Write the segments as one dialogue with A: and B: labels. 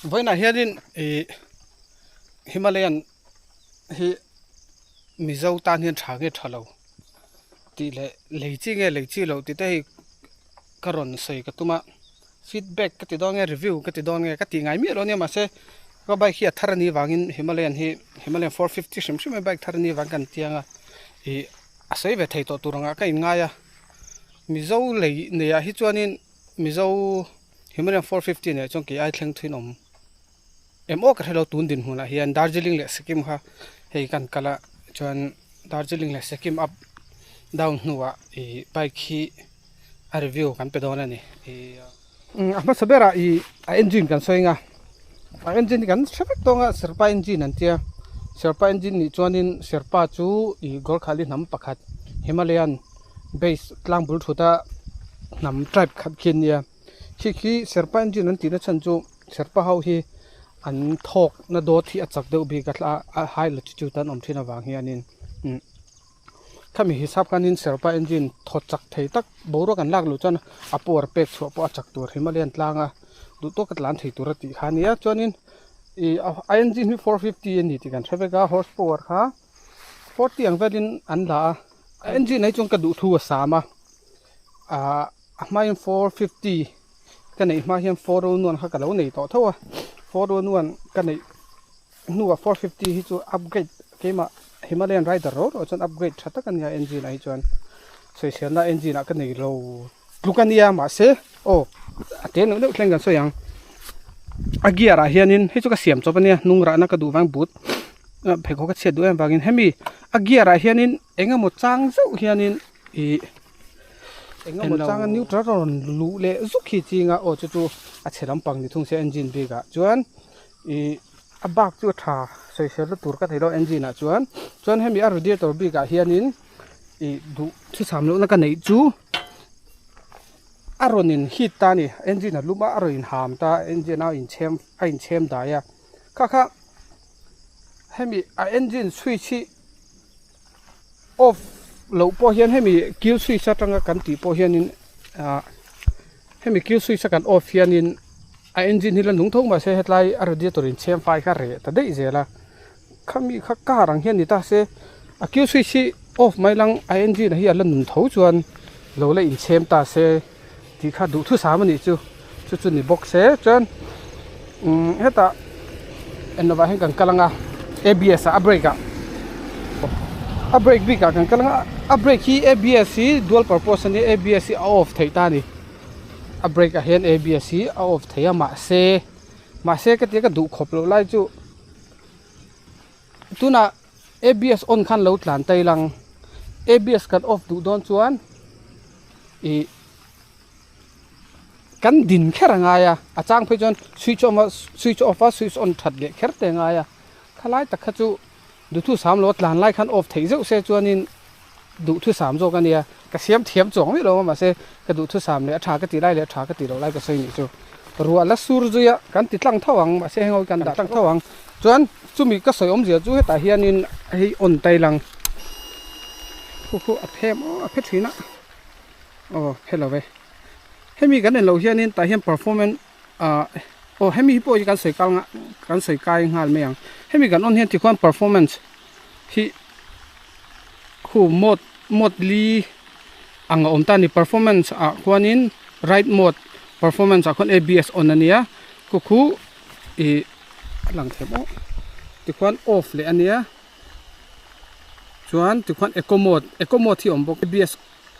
A: với này hiện Himalayan hi mizo tan hian tha nge thalo ti le lấy chi lo ti te karon sei ka tuma feedback ka ti dong nge review ka ti dong nge ka ti ngai mi ro ne ma se ko bike hi tharani wangin Himalayan 450 shim shim bike tharani wang kan tianga asei ve thei to turanga ka in nga ya mizo lei ne ya hi chuanin mizo Himalayan 450 ne chong ki ai thleng thuinom emo ka thelo tun din huna hian Darjeeling le Sikkim ha hei kan kala chuan Darjeeling le Sikkim up down nuwa bike hi a review kan pe dona ni ama sabera engine kan soinga engine kan traffic tonga serpa engine antia serpa engine ni chuanin serpa chu Gorkhali nam pakhat Himalayan base tlangbul thuta nam tribe khat khin ya khi serpa engine an ti na chan chu serpa ho hi an thok na do thi achak deuh bi ka tla high latitude tan om thina wang hianin khami hisab kanin serpa engine thochak thei tak boro kan lak lu chan apor pek chho po achak tur Himalayan tlanga du to katlan thei tur ti khania chuanin engine 450 ni ti kan thebeka horsepower kha 40 ang velin an la engine nei chung ka du thu sama main 450 ka nei ma hian 401 kha ka lo nei to thawa 401 ka nei nuwa 450 hi chu upgrade kema Himalayan Rider Road or chon upgrade thata kan ya engine ai chuan sei na engine ka nei lo lukania ma se aten no thleng kan so yang agiara hianin hi chu ka siam chopania nungra na ka du wang but pheko ka che du em bangin hemi agiara hianin engamo chang zau hianin engamo chang neutral lu le zukhi chinga chu a cheram pang ni thung se engine bi ga chuan abak chu tha sei se tur ka thelo engine a chuan hemi a radiator bi ga hianin du thu samlo na ka nei chu aronin heat ta ni engine a luma aroin ham ta engine a in chem da ya kha hemi a engine switch off lo po hian hemi kill switch atanga kan ti po hianin hemi kill switch kan off hianin a engine hila nung thong ma se hetlai a radiator in chem fai kha re ta dei zela khami kha ka rang hian ni ta se a kill switch off mai lang a engine hi ala nun tho chuan lo le in chem ta se ti kha du thu sa ma ni chu ni box se chuan heta enova hen kan kalanga ABS a brake a brake bi ka kan kalanga a brake hi ABS hi dual purpose ni ABS hi off thei ta ni a brake a hen ABS hi off theya ma se ka te ka du khop lo lai chu tuna ABS on khan lo tlan tai lang ABS kan off du don chuan kan din kheranga ya achang phei chon switch off switch on that le kher te nga ya khalai ta kha chu du thu sam lo tlan lai khan off thei zeu se chuanin du thu sam zo ka nia ka siam thiam chong mi lo ma se ka du thu sam le atha ka ti lai le atha ka ti lo lai ka sei ni chu ruwa la sur zu ya kan ti tlang thawang ma se hengoi kan da tlang thawang chuan chumi ka soi om zia chu heta hianin hei on tai lang khu a phem a phe thina hello ve hemi kan lo hianin ta hian performance hemi po kan soi kai ngal me yang hemi kan on hian ti khon performance hi khu mod li anga om ta ni performance a khwanin right mode performance a khon ABS on ania khu lang themo ti khon off le ania chuan ti khon eco mode thi om bok ABS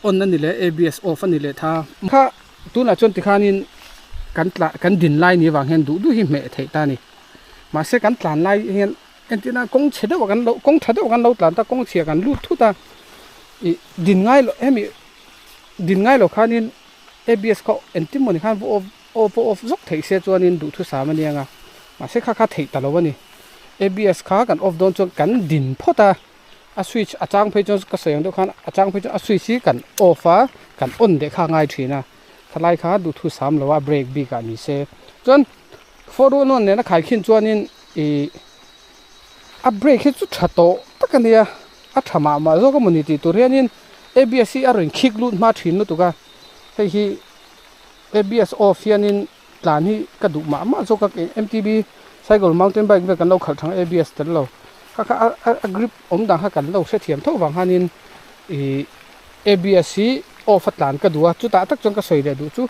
A: on ani le ABS off ani le tha kha tuna chon ti khanin kan din lai ni wang hen du hi me thei ta ni ma se kan tlan lai hen entina kong chede wa kan lo kong thade wa kan lo tlan ta kong chia kan lu thu ta din ngai lo hemi din ngai lo khanin ABS ko entimoni khan off zok thei se chuanin du thu sa mani anga ma se kha thei ta lo wani ABS kha kan off don chon kan din phota a switch achang phei chon ka sayang do khan achang phei chon a switch kan off kan on de kha ngai thina thalai kha du thu sam lo wa brake bi ka ni se chon foru non ne na khai khin chuanin a brake hi chu thato takania a thama ma zo community to rianin ABS a rin khik lut ma thin nu tuka hei hi ABS off hianin tlan hi ka du ma ma zo ka MTB cycle mountain bike ve kan lo khal thang ABS tel lo kha a grip om dang ha kan lo se thiam tho wang hanin i ABS hi off atlan ka duwa chu ta tak chong ka soi le du chu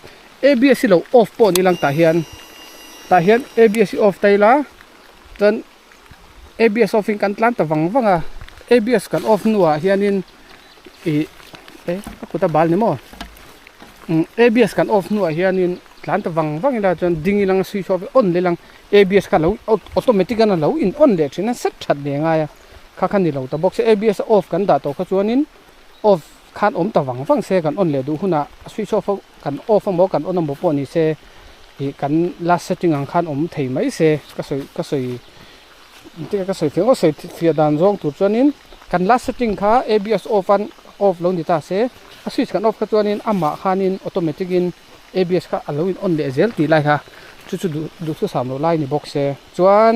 A: ABS lo off po ni lang ta hian ABS off taila tan ABS off in kan tlan ta wanga ABS kan off nuwa hianin i puta bal ni mo ABS kan off nuwa hianin tlan ta wang ila chon ding ilang switch off on le lang ABS ka lo automatic kan lo in on le thina set that le nga ya kha khan ni lo ta box ABS off kan da to ka chuanin off khan om ta wang se kan on le du huna switch off kan off mo kan on mo po ni se hi kan last setting ang khan om thei mai se ka soi ka soi fiang soi fia dan zong tu chuanin kan last setting kha ABS off lo ni ta se a switch kan off ka chuanin ama khanin automatic in ABS ka alo in on le zel ti lai kha chu du su sam lo lai ni box se chuan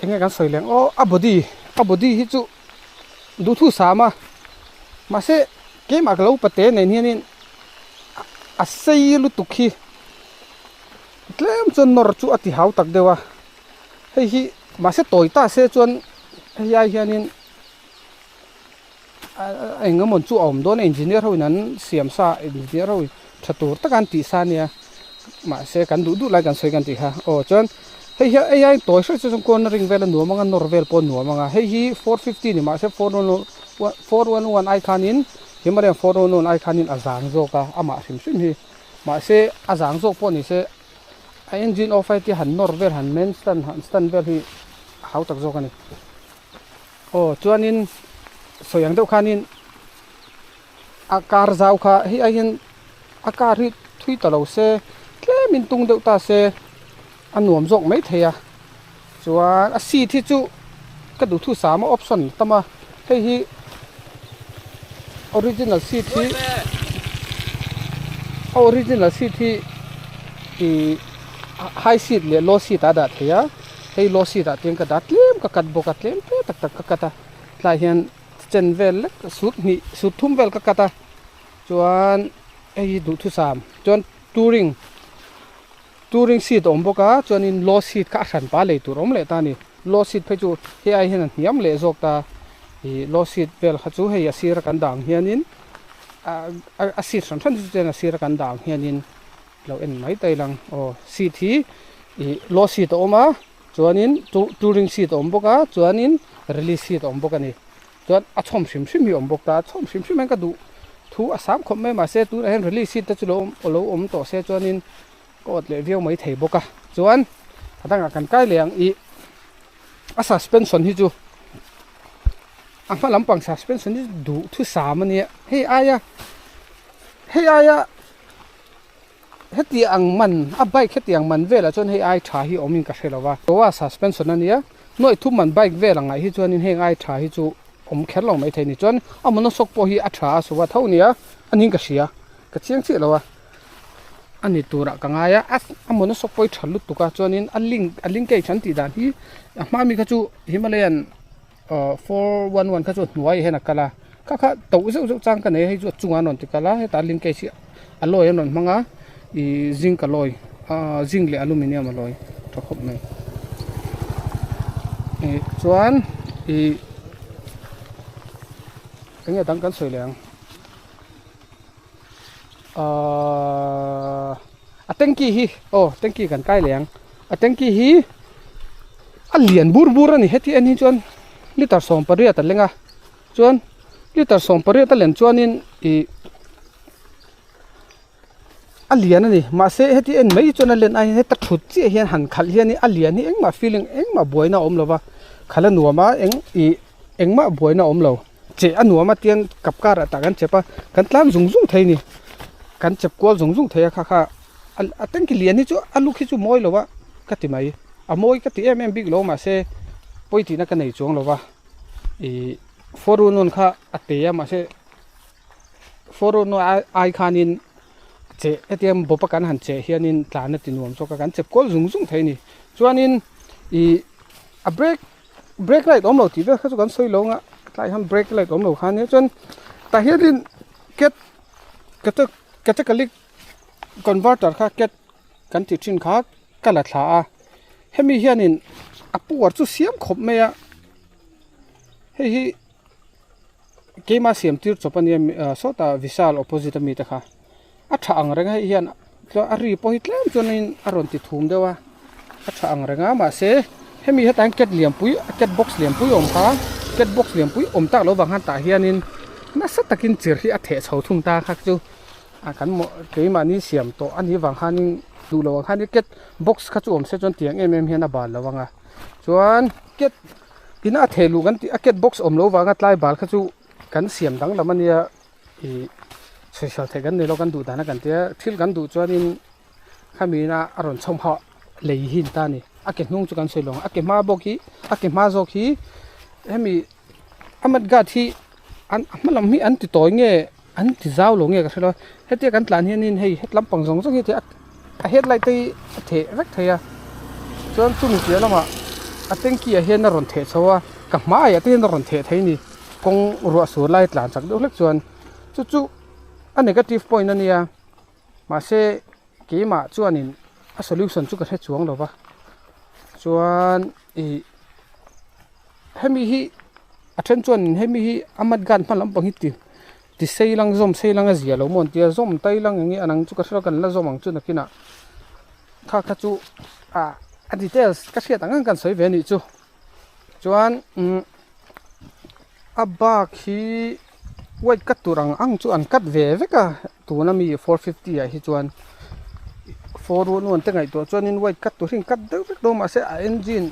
A: enga kan soi leng o a body hi chu du thu sama ma se ke ma lo pate nei hianin a sei lu tukhi tlem chon nor chu ati hau tak dewa hei hi ma se toita se chuan hei hianin engamon chu om don engineer hoinan siam sa engineer hoi thatur takan ti sa nia ma se kan du lai kan soi kan ti ha o chon hei hi ai toy se chu kon ring vel nu manga norvel pon nu manga hei hi 450 ni ma se 411 ai khanin himarian 411 ai khanin azang zo ka ama sim sim hi ma se azang zo pon ni se engine off ai ti han norvel han men stan vel hi hau tak zo kani o chuanin soyang deuh khanin akar zau kha hi ahin akar hi thui talo se tlemin tung deuh ta se anuam jok mai theya chuan a seat hi chu ka du thu sama option tama hei hi original seat hi i high seat le low seat ada theya hei low seat ateng ka da tlem ka kat boka tlem pe tak ka kata tlai hian chen vel sut thum vel ka kata chuan ei du thu sam chuan touring seat om boka chuan in low seat ka hran pa le tur om le ta ni low seat phe chu he ai hian hiam le jok ta i low seat vel kha chu hei a sir kan dang hianin a seat san than chu chen a sir kan dang hianin lo en mai tai lang o seat hi i low seat oma chuanin touring seat om boka chuanin release seat om boka ni chuan a chom sim hi om bok ta chom sim ka du thu asam khom mai ma se tu hen release seat ta chu lo om to se chuanin ko le viau mai thei boka chuan adanga kan kai leng i a suspension hi chu anga lampang suspension hi du thu sam ani hei aya heti ang man a bike heti ang man vela chon hei ai tha hi omin ka hrelowa to wa suspension ania noi thu man bike vela ngai hi chuanin hei ai tha hi chu om kherlo mai theini chon amono sok po hi atha suwa thonia aning ka sia ka chiang chi lowa ani tura kangaya amono sok poi thalu tuka chonin aling ke chan ti dan hi mami ka chu Himalayan 411 ka chu nuai hena kala kha to zo chang ka nei hi chu chunga non ti kala he ta ling ke si alloy non manga i zinc alloy zinc le aluminium alloy to khop mai chuan ienge dang kan soi leng a tanki hi tanki kan kai leng a tanki hi a lian bur ani heti ani chuan liter som paria ta lenga chuan liter som paria ta len chuanin i a lian ani ma se heti en mai chuan len ai heta thut chi hian han khal hian ni a lian ni engma feeling engma boina om lova khala nuama engma boina om lo che anuama tian kapkar ta kan chepa kan tlam zung theini kan chep kol zung theya kha a tanki lian ni chu alu khi chu moi lowa kati mai a moi kati big lo ma se poiti na kan nei chong lowa i forunun kha ateya ma se forunu ai khanin che atm bopa kan han che hianin tlana tinuam so ka kan chep kol zung theini chuanin i a brake light om lo ti ve kha chu kan soi lo nga tlai ham brake light om lo khan ne chon ta hianin kata kalik converter kha ket kan ti thin kha kala thla a hemi hianin apuar chu siam khop me a hei hi keima siam tir chopani sota visal opposite mi ta kha a tha ang renga hian to ari po hi tlem chonin aron ti thum dewa a tha ang renga ma se hemi ha tang ket liam pui ket box liam pui om kha ket box liam pui om tak lo wang han ta hianin na sa takin chir hi a the chho thung ta khak chu a kan mo keima ni siam to ani wang hanin du lo wang han ket box kha chu om se chon tiang em hian a bal lo wanga chuan ket ina thelu kan ti a ket box om lo wanga tlai bal kha chu kan siam dang lamania I social thegan ne lo kan du dana kan tia thil kan du chuanin khamina aron chom ha lei hin ta ni a ke hnung chu kan soilong a ke ma boki a ke ma zo khi hemi amat ga thi an malam mi an ti toy nge an ti zaw lo nge ka thelo hetia kan tlan hianin hei het lampang zong zong hi te a headlight te the vek theya chuan chu mi tia lama a tengki a hian ron the chawa ka ma ya te ron the thei ni kong ro su lai tlan chak do lek chuan chu a negative point ania ma se ke ma chuanin a solution chu ka the chuang lo ba chuan hemi hi a then chuan hemi hi amat gan phalam pang hi ti seilang zom seilang a zia lo mon tia zom tailang ngi anang chu ka thro kan la zom ang chu nakina kha chu a details ka hriat angang kan soi ve ni chu chuan a ba khi white cut turang ang chu an cut ve veka tuna mi 450 a hi chuan 411 te ngai to chuanin white cut tu ring cut deuh vek do ma se a engine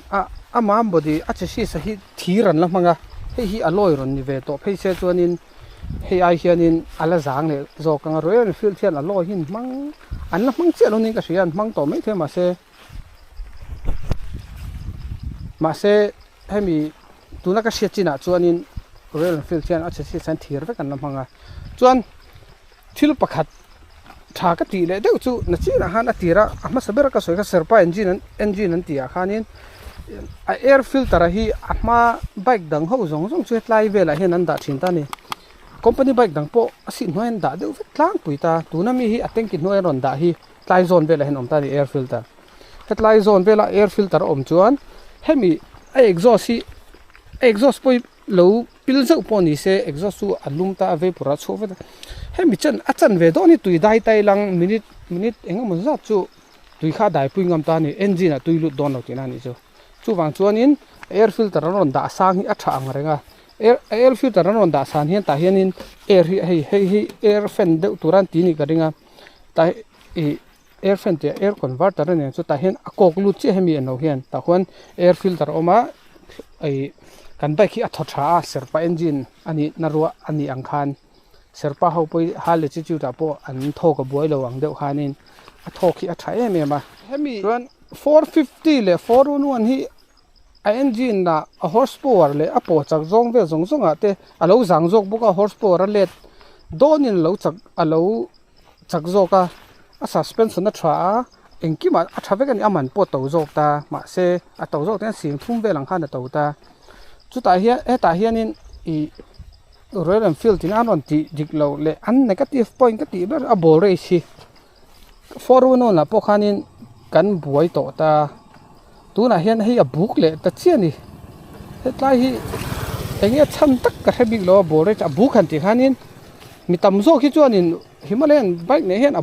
A: a mam body a che si sa hi thiran la manga hi aloi ron ni ve to phei se chuanin hei ai hianin ala zang le zo kang royal field thian aloi hin mang an la mang che lo ni ka sian mang to mai the ma se hemi tuna ka sia china chuanin royal field thian a che si san thir vek an la manga chuan thil pakhat tha ka ti le deuh chu na chi na han atira ama sabera ka soi ka serpa engine an tia khanin a air filter hi ama bike dang ho zong zong chu tlai vela hen an da thin ta ni company bike dang po asi noen da deuh vek tlang puita tuna mi hi ateng ki noen ron da hi tlai zone vela hen om ta ni air filter tlai zone vela air filter om chuan hemi a exhaust poi lo pil zau poni se exhaust su alum ta ave pura chove hemi chan achan ve do ni tui dai tai lang minute engam za chu tui kha dai pui ngam ta ni engine a tui lu don lo tina ni chu wang chuan in air filter ron da sang hi a tha ang renga air filter ron da san hian ta hian in air hi air fan de turan ti ni ka ringa ta air fan te air converter ne chu ta hian a kok lu che hemi no hian ta khon air filter oma ai kan bike hi a thotha serpa engine ani narua ani angkhan serpa ho poi hale chi chu ta po an thoka boi lo ang deuh khanin a thoki a thae me ma hemi 450 le 411 hi a engine na a horsepower le a po chak zong ve zong zonga te a lo zang jok buka horsepower a let donin lo chak a lo chak zoka a suspension na tha engki ma a thave kan aman po to jok ta ma se a to jok ten sim thum ve lang khan na to ta chu ta hian in royal enfield tin anon ti diklo le an negative point ka ti ber a bol race hi 411 la po khanin kan buai to ta tuna hian hei a buk le ta chiani hetlai hi engia cham tak ka hebik lo bol race a buk han ti khanin mi tam zo khi chuanin himalayan bike ne hian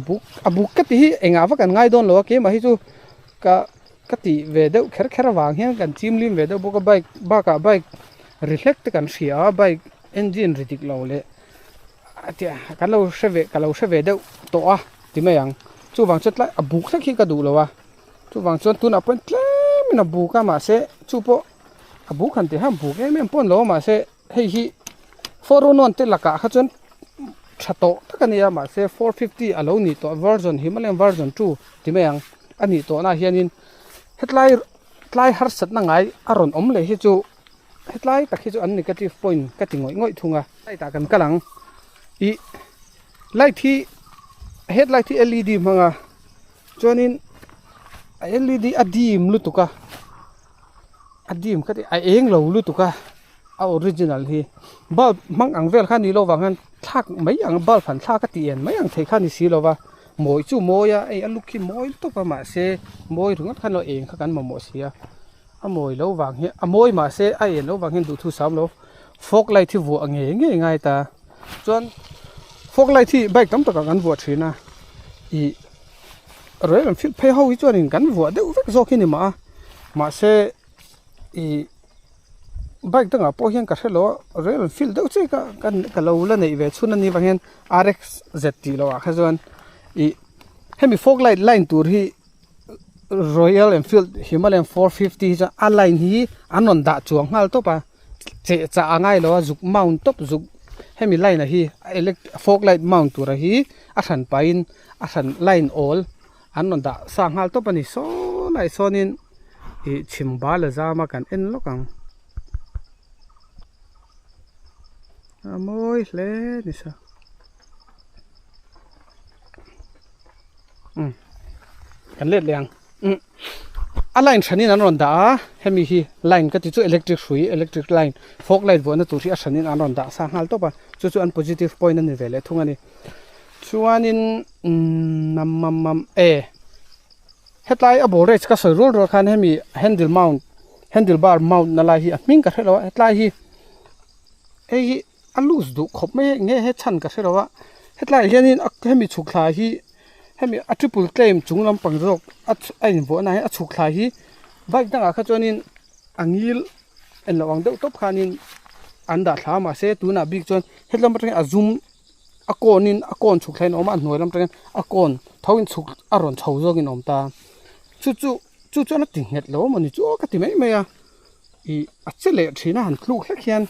A: a buk ka ti hi enga wa kan ngai don lo ke ma hi chu ka ti ve deuh kher wang hian kan chim lim ve deuh boka bike reflect kan ria bike engine ridik lo le atia kalau sheve deuh to a ti mayang chu wang chetla a buk thak hi ka du lo wa chu wang chon tun apan tlem na buka ma se chu po a buk han ti ham buk em pon lo ma se hei hi 411 te laka kha chon thato takania ma se 450 alo ni to version himalayan version 2 ti mayang ani to na hianin hetlai har sat na ngai aron om le hi chu hetlai takhi chu an negative point ka tingoi ngoi thunga ai ta kan kalang I light hi headlight hi LED manga chuanin LED adim lutuka adim ka ti a eng lo lutuka a original hi bulb mang ang vel khan ni lo wangan thak mai ang bulb phan thak ka ti en mai ang thei khan ni si lo wa mỗi chú mỗi ấy lúc khi mỗi tốt mà xe mỗi đúng khăn lo eng khăn mà mỗi xe mỗi lâu vàng hiện mỗi mà xe ai lâu vàng hiện đủ thu sắm lâu phốc lại thì vua nghe nghe ngay ta chọn phốc lại thì bike tắm tất cả gắn vua thế na ý rồi làm phim phải hậu cho nên gắn vua đều vắt do khi này mà xe ý bike tất cả po hiện cả lo rồi làm phim đều chơi cả lâu là này về xuân này vàng hiện RX ZT lo à chọn ý hay mi phốc lại line tour hi Royal Enfield Himalayan 450 cha align hi anon da chuang ngal to pa che cha angai lo zuk mount top zuk hemi line hi fog light mount tur hi a than pain a than line all anon da sang hal to pani so lai sonin i chimba la zama kan en lokang amoi le ni sa kan let liang align thanin anon da hemi hi line ka ti chu electric line fog light bo na tu ri a thanin anon da sang hal to pa chu an positive point ani vele thungani chuanin nam hetlai a borage ka soi rol khan hemi handlebar mount na la hi a ming ka thelo hetlai hi ei a loose du khop me nge he chan ka thelo hetlai hianin hemi chukla hi hemi a triple claim chunglam pangrok ai bo na a chukla hi bike danga kha chonin angil en lawang deuh top khanin anda thlama se tuna big chon hetlam tang a zoom akon chukhlain oma hnoilam tang akon thoin chuk aron chho jogin omta chu na tinghet lo mani chu ka ti mai maya I achele thina han thluk hlek hian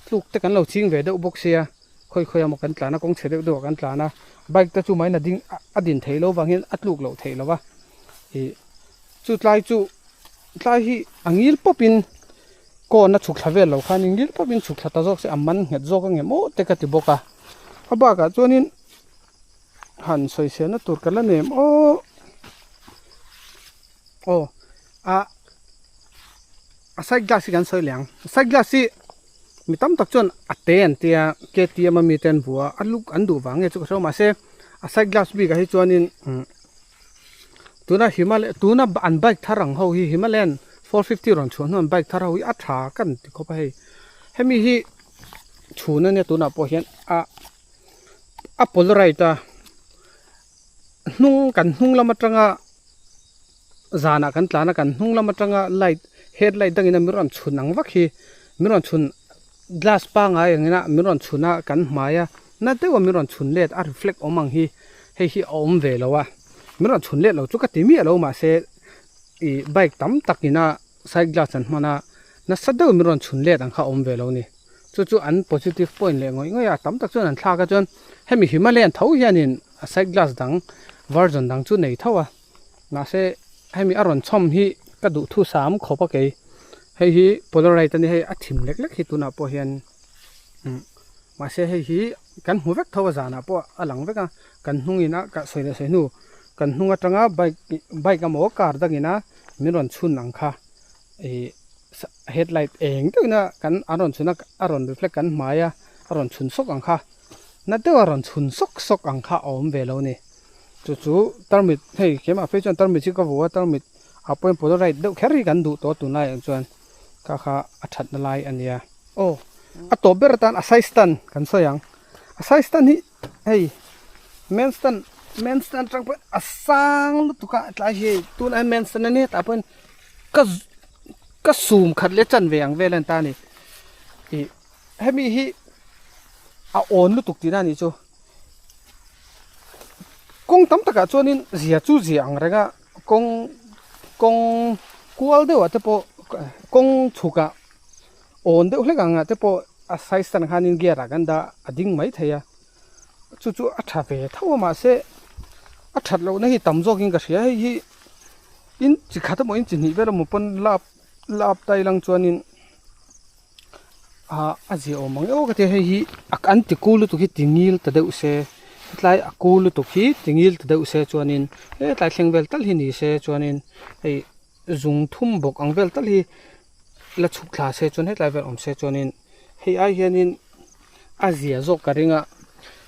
A: thluk te kan lo ching ve deuh bok sia khoi am kan tlana kong chhe deuh kan tlana bike ta chu mai na ding adin theilo wangin atluk lo theilo wa chu tlai hi angil popin ko na chukla vel lo khan ingil popin chukla ta jok se amman het jok nge mo te ka ti boka aba ka chonin han soi se na tur kala nem a side glass kan soi liang side glass si mi tam tak chon aten tia KTM mi ten bua aluk andu wange chu so ma se a side glass bi ga hi chonin tuna Himalaya tuna an bike tharang ho hi Himalayan 450 ron chon non bike thara hui a tha kan ti ko pa hemi hi chuna ne tuna po hian a polraita hnung lama tanga zana kan tlana kan hnung lama tanga light headlight dangina miron chunang wakhi miron chun glass pa nga yangina miron chuna kan hmaya na tewa miron chun let a reflect omang hi hi om ve lowa miron chun let lo chu ka ti mi lo ma se I bike tam takina side glass an mana na sado miron chun let ang kha om ve lo ni chu an positive point le ngoi ya tam tak chon an thla ka chon hemi Himalayan tho hianin side glass dang version dang chu nei thawa na se hemi aron chom hi ka du thu sam khopa ke hi polarized ni a thim lek hi tuna po hian ma se hi kan hu vek thawa jana po alang veka kan hungina ka soina soinu kan hunga tanga bike amo car dangina miron chun ang kha headlight eng tuina kan aron reflect kan maya aron chun sok ang kha na te aron chun sok ang kha om velo ni chu tarmit hei kema fe chon tarmit chi ka wo tarmit apoin polarized deuh kheri kan du to tunai chuan ka kha athat na lai ania a to beratan a size tan kan soyang a size tan hi hei men's tan trang pa asang tuka tlai hi tun ai men's tan ne ta pon ka zoom khat le chan veang velan ta ni hemi hi a on lu tuk ti na ni chu kong tam taka chonin zia chu ziang renga kong kual de wa te po kong chuka on de hle ganga te po a size tan khanin gera ganda ading mai theya chu atha ve thawa ma se athat lo na hi tamjok in ka ria hi in chi khata mo in chi ni vera mo pon lap tai lang chuanin a ji o mang o ka te hi akan ti kulu tu hi tingil ta deuh se tlai akulu tu hi tingil ta deuh se chuanin tlai thlengvel tal hi ni se chuanin hei zung thum bok angvel tal hi la chukla se chon he tlai vel om se chuanin hei ai hianin azia zok ka ringa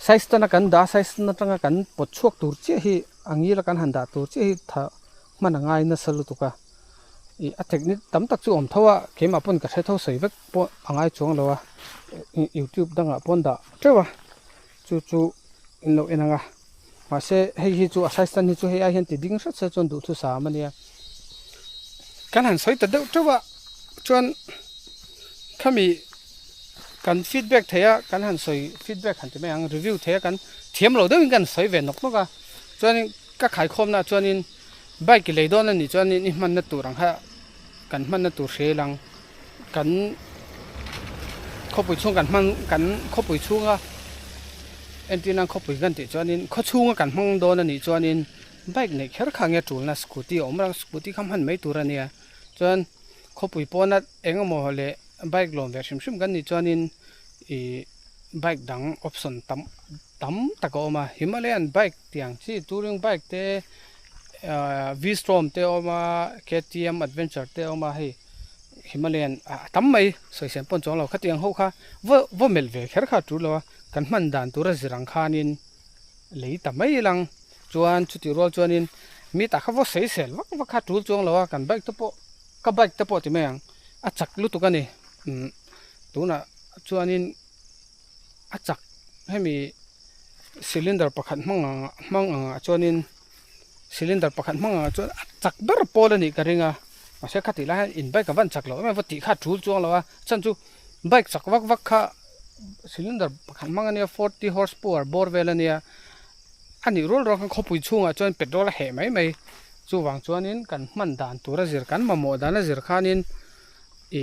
A: size tana kan da size na tanga kan pot chuak tur che hi angi la kan handa tur chi tha man ngai na salu tuka I a technique tam tak chu om thawa kema pon ka the tho sei vek po angai chong lawa YouTube danga pon da trewa chu in lo enanga ma se hei chu assistant hi chu hei a hian ti ding sat se chon du thu sa mania kan han soi ta deuh trewa chuan khami kan feedback theya kan han soi feedback han te me ang review theya kan thiam lo deuh kan soi ve nok noka chuan ka khai khom na chuan in bike le don ani chuan in man na turang ha kan man na tur se lang kan khopui chung kan man kan khopui chunga entina khopui gan ti chuan in kho chunga kan mang don ani chuan in bike nei kher khange tulna scooty omrang scooty kham han mai tur ania chuan khopui pona engamo hole bike lom ver sim sim gan ni chuan in I bike dang option tam takoma Himalayan bike tiang chi touring bike te V-Strom te oma KTM adventure te oma hei Himalayan tam mai soi sem pon chong lo khatiang ho kha vo mel ve kher kha tu lo kan man dan tur zirang khanin lei tamai lang chuan chuti rol chuanin mi ta kha vo sei sel wak kha tu chong lo kan bike to po ka bike te po ti meang a chak lu tu ka ni tuna chuanin a chak hemi cylinder pakhat mang chuanin cylinder pakhat mang chuan chak ber pol ani ka ringa ma se khati la in bike van chak lo ma vati kha thul chuang lo chan chu bike chak wak kha cylinder pakhat mang ani 40 horsepower bor vel ania ani rol ro kan khopui chunga chuan petrol he mai chu wang chuanin kan man dan tura zir kan ma mo dan zir khanin I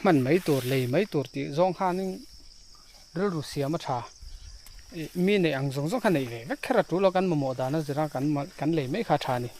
A: man mai tur lei mai tur ti zong khanin rel ru siama tha mi nei ang zong khan nei ve vek khara tu lo kan ma mo dan zira kan lei mai kha tha ni